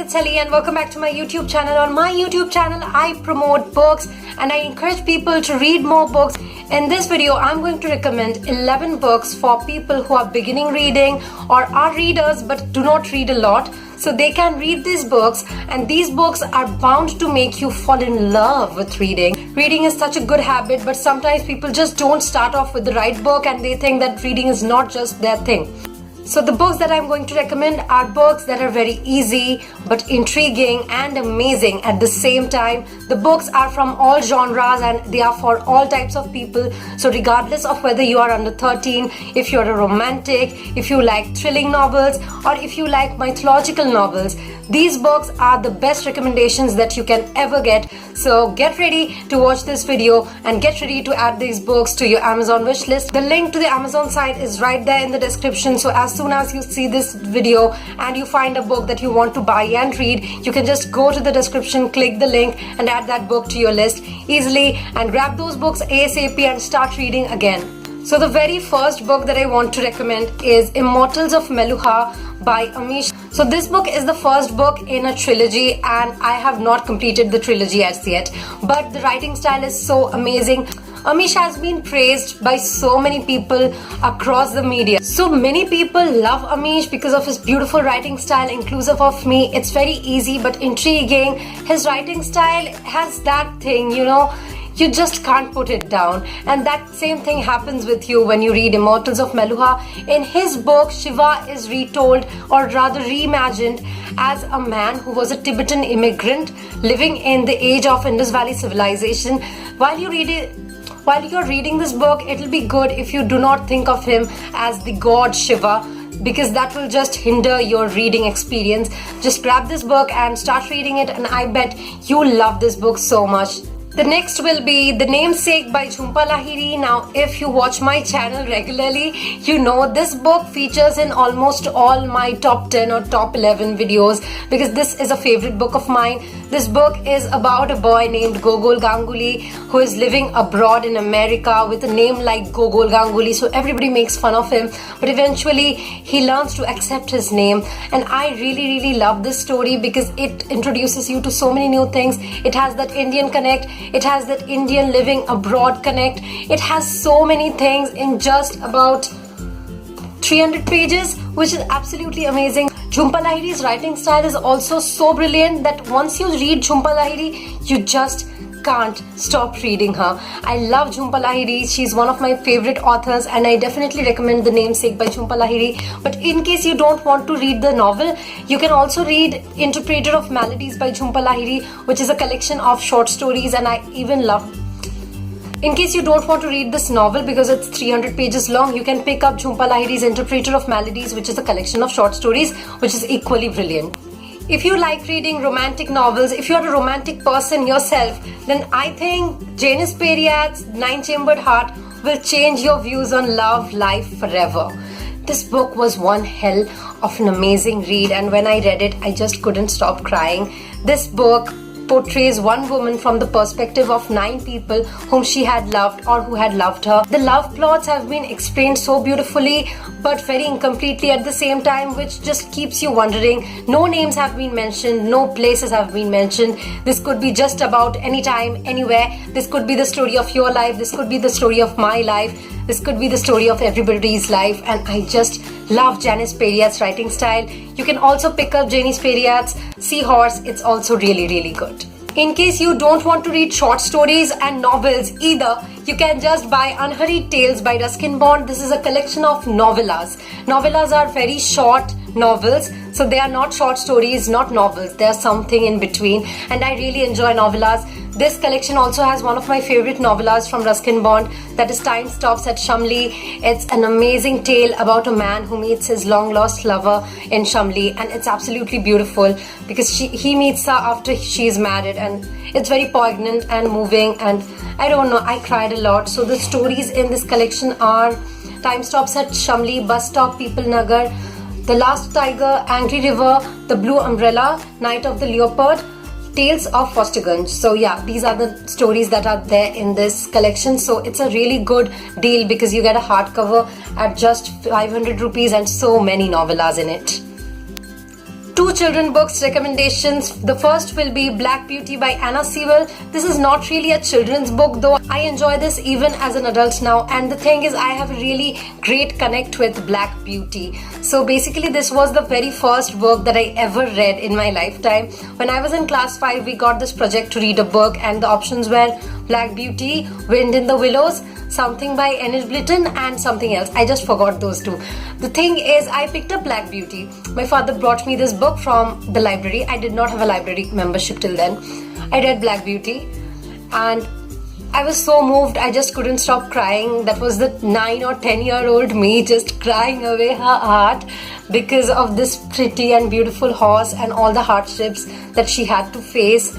it's Helly and welcome back to my YouTube channel. On my YouTube channel, I promote books and I encourage people to read more books. In this video, I'm going to recommend 11 books for people who are beginning reading or are readers but do not read a lot. So they can read these books, and these books are bound to make you fall in love with reading. Reading is such a good habit, but sometimes people just don't start off with the right book and they think that reading is not just their thing. So the books that I'm going to recommend are books that are very easy but intriguing and amazing at the same time. The books are from all genres and they are for all types of people. So regardless of whether you are under 13, if you're a romantic, if you like thrilling novels, or if you like mythological novels, these books are the best recommendations that you can ever get. So get ready to watch this video and get ready to add these books to your Amazon wish list. The link to the Amazon site is right there in the description. So as soon as you see this video and you find a book that you want to buy and read, you can just go to the description, click the link and add that book to your list easily and grab those books ASAP and start reading again. So the very first book that I want to recommend is Immortals of Meluha by Amish. So this book is the first book in a trilogy and I have not completed the trilogy as yet, but the writing style is so amazing. Amish has been praised by so many people across the media. So many people love Amish because of his beautiful writing style, inclusive of me. It's very easy but intriguing. His writing style has that thing, you just can't put it down, and that same thing happens with you when you read Immortals of Meluha. In his book, Shiva is retold or rather reimagined as a man who was a Tibetan immigrant living in the age of Indus Valley civilization. While you're reading this book, it'll be good if you do not think of him as the god Shiva, because that will just hinder your reading experience. Just grab this book and start reading it, and I bet you'll love this book so much. The next will be The Namesake by Jhumpa Lahiri. Now, if you watch my channel regularly, you know this book features in almost all my top 10 or top 11 videos because this is a favorite book of mine. This book is about a boy named Gogol Ganguly who is living abroad in America with a name like Gogol Ganguly. So everybody makes fun of him, but eventually he learns to accept his name. And I really love this story because it introduces you to so many new things. It has that Indian connect. It has that Indian living abroad connect. It has so many things in just about 300 pages, which is absolutely amazing. Jhumpa Lahiri's writing style is also so brilliant that once you read Jhumpa Lahiri, you just can't stop reading her. I love Jhumpa Lahiri. She's one of my favorite authors and I definitely recommend The Namesake by Jhumpa Lahiri. But in case you don't want to read the novel, you can also read Interpreter of Maladies by Jhumpa Lahiri, which is a collection of short stories, and I even love. In case you don't want to read this novel because it's 300 pages long, you can pick up Jhumpa Lahiri's Interpreter of Maladies, which is a collection of short stories, which is equally brilliant. If you like reading romantic novels, if you're a romantic person yourself, then I think Janice Periat's Nine-Chambered Heart will change your views on love, life forever. This book was one hell of an amazing read, and when I read it, I just couldn't stop crying. This book portrays one woman from the perspective of 9 people whom she had loved or who had loved her. The love plots have been explained so beautifully but very incompletely at the same time, which just keeps you wondering. No names have been mentioned, no places have been mentioned. This could be just about any time, anywhere. This could be the story of your life, this could be the story of my life, this could be the story of everybody's life, and I just love Janice Periat's writing style. You can also pick up Janice Periat's Seahorse. It's also really good. In case you don't want to read short stories and novels either, you can just buy Unhurried Tales by Ruskin. This is a collection of novellas. Novellas are very short novels, so they are not short stories, not novels. They are something in between, and I really enjoy novellas. This collection also has one of my favorite novellas from Ruskin Bond, that is Time Stops at Shamli. It's an amazing tale about a man who meets his long-lost lover in Shamli, and it's absolutely beautiful because he meets her after she is married, and it's very poignant and moving, and I don't know, I cried a lot. So the stories in this collection are Time Stops at Shamli, Bus Stop, People Nagar, The Last Tiger, Angry River, The Blue Umbrella, Night of the Leopard, Tales of Fosterganj. So yeah, these are the stories that are there in this collection. So it's a really good deal because you get a hardcover at just 500 rupees and so many novellas in it. two children books recommendations. The first will be Black Beauty by Anna Sewell. This is not really a children's book, though I enjoy this even as an adult now, and the thing is I have a really great connect with Black Beauty. So basically this was the very first book that I ever read in my lifetime. When I was in class 5, we got this project to read a book, and the options were Black Beauty, Wind in the Willows, something by Enid Blyton, and something else. I just forgot those two. The thing is, I picked up Black Beauty. My father brought me this book from the library. I did not have a library membership till then. I read Black Beauty and I was so moved, I just couldn't stop crying. That was the 9 or 10-year-old me just crying away her heart because of this pretty and beautiful horse and all the hardships that she had to face.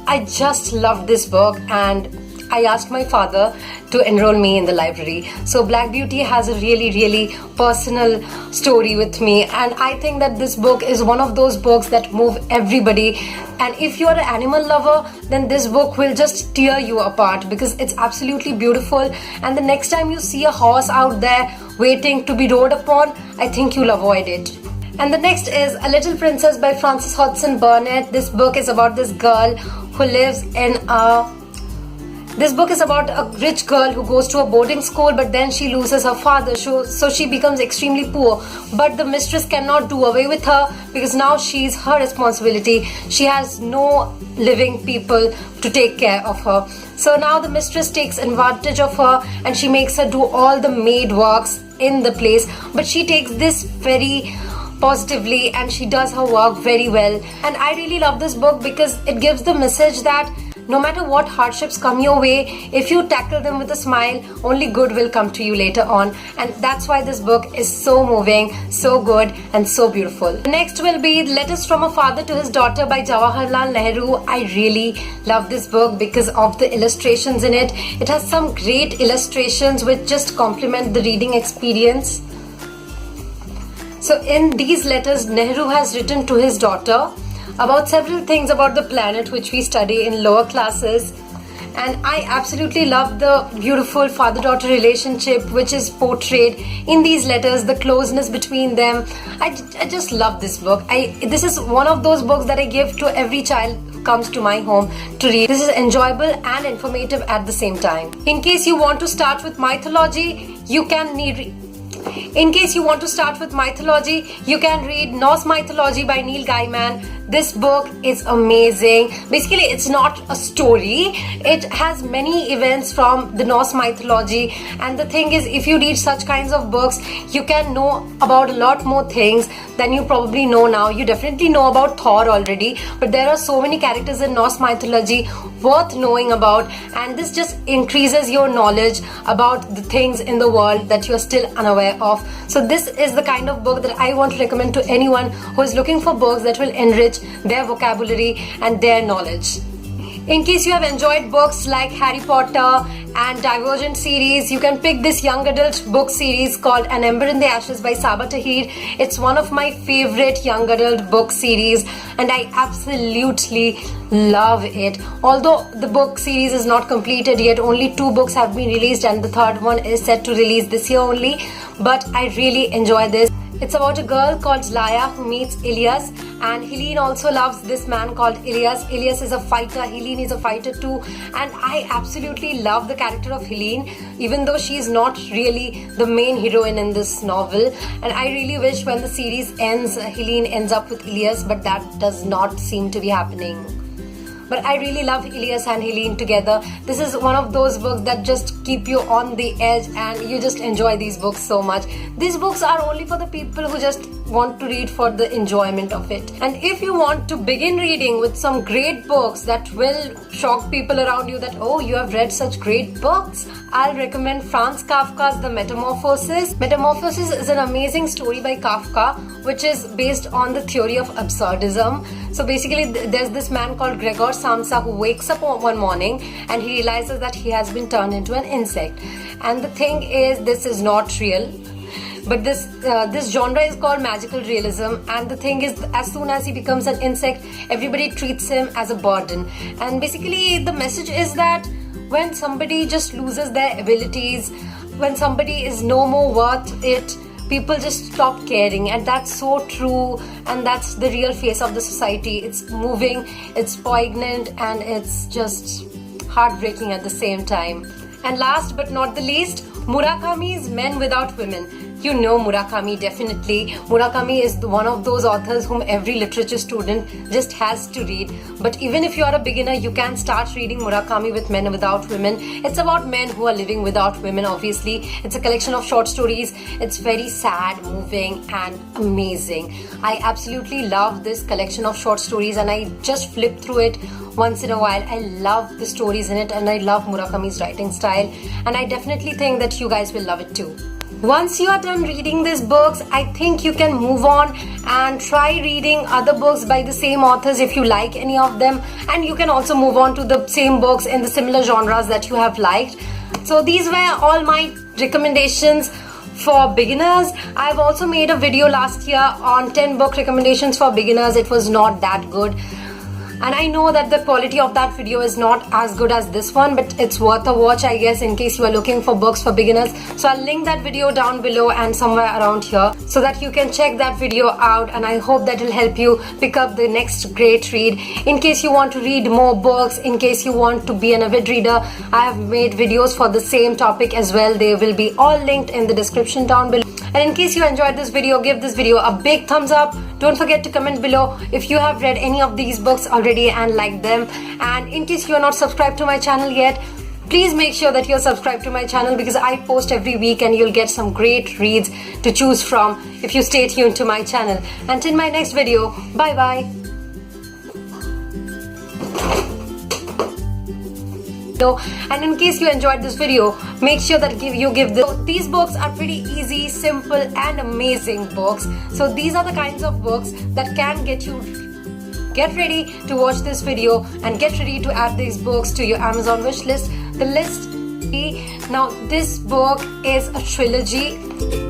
I just loved this book, and I asked my father to enroll me in the library. So Black Beauty has a really personal story with me, and I think that this book is one of those books that move everybody. And if you are an animal lover, then this book will just tear you apart because it's absolutely beautiful. And the next time you see a horse out there waiting to be rode upon, I think you'll avoid it. And the next is A Little Princess by Frances Hodgson Burnett. This book is about this girl who lives in a This book is about a rich girl who goes to a boarding school, but then she loses her father, so she becomes extremely poor. But the mistress cannot do away with her because now she's her responsibility. She has no living people to take care of her. So now the mistress takes advantage of her and she makes her do all the maid works in the place. But she takes this very positively and she does her work very well. And I really love this book because it gives the message that no matter what hardships come your way, if you tackle them with a smile, only good will come to you later on. And that's why this book is so moving, so good, and so beautiful. Next will be Letters from a Father to His Daughter by Jawaharlal Nehru. I really love this book because of the illustrations in it. It has some great illustrations which just complement the reading experience. So in these letters, Nehru has written to his daughter about several things about the planet which we study in lower classes, and I absolutely love the beautiful father-daughter relationship which is portrayed in these letters, the closeness between them. I just love this book. This is one of those books that I give to every child who comes to my home to read. This is enjoyable and informative at the same time. In case you want to start with mythology, you can read Norse Mythology by Neil Gaiman. This book is amazing. Basically, it's not a story. It has many events from the Norse mythology. And the thing is, if you read such kinds of books, you can know about a lot more things than you probably know now. You definitely know about Thor already, but there are so many characters in Norse mythology worth knowing about. And this just increases your knowledge about the things in the world that you are still unaware of. So this is the kind of book that I want to recommend to anyone who is looking for books that will enrich their vocabulary and their knowledge. In case you have enjoyed books like Harry Potter and Divergent series, you can pick this young adult book series called An Ember in the Ashes by Saba Tahir. It's one of my favorite young adult book series and I absolutely love it. Although the book series is not completed yet, only 2 books have been released and the third one is set to release this year only, but I really enjoy this. It's about a girl called Laya who meets Ilyas, and Helene also loves this man called Ilyas. Ilyas is a fighter, Helene is a fighter too, and I absolutely love the character of Helene, even though she is not really the main heroine in this novel. And I really wish when the series ends, Helene ends up with Ilyas, but that does not seem to be happening. But I really love Ilyas and Helene together. This is one of those books that just keep you on the edge and you just enjoy these books so much. These books are only for the people who just want to read for the enjoyment of it. And if you want to begin reading with some great books that will shock people around you that, oh, you have read such great books, I'll recommend Franz Kafka's The Metamorphosis. Metamorphosis is an amazing story by Kafka which is based on the theory of absurdism. So basically there's this man called Gregor Samsa who wakes up one morning and he realizes that he has been turned into an insect. And the thing is, this is not real. But this genre is called magical realism, and the thing is, as soon as he becomes an insect, everybody treats him as a burden. And basically the message is that when somebody just loses their abilities, when somebody is no more worth it, people just stop caring, and that's so true, and that's the real face of the society. It's moving, it's poignant, and it's just heartbreaking at the same time. And last but not the least, Murakami's Men Without Women. You know Murakami, definitely. Murakami is one of those authors whom every literature student just has to read. But even if you are a beginner, you can start reading Murakami with Men Without Women. It's about men who are living without women, obviously. It's a collection of short stories. It's very sad, moving, and amazing. I absolutely love this collection of short stories, and I just flip through it once in a while. I love the stories in it, and I love Murakami's writing style, and I definitely think that you guys will love it too. Once you are done reading these books, I think you can move on and try reading other books by the same authors if you like any of them, and you can also move on to the same books in the similar genres that you have liked. So these were all my recommendations for beginners. I've also made a video last year on 10 book recommendations for beginners. It was not that good, and I know that the quality of that video is not as good as this one, but it's worth a watch, I guess, in case you are looking for books for beginners. So I'll link that video down below and somewhere around here so that you can check that video out, and I hope that will help you pick up the next great read. In case you want to read more books, in case you want to be an avid reader, I have made videos for the same topic as well. They will be all linked in the description down below. And in case you enjoyed this video, give this video a big thumbs up. Don't forget to comment below if you have read any of these books already and liked them. And in case you are not subscribed to my channel yet, please make sure that you're subscribed to my channel, because I post every week and you'll get some great reads to choose from if you stay tuned to my channel. Until my next video, bye bye. And in case you enjoyed this video, make sure that these books are pretty easy, simple, and amazing books. So these are the kinds of books that can get ready to watch this video and get ready to add these books to your Amazon wish list. Now this book is a trilogy.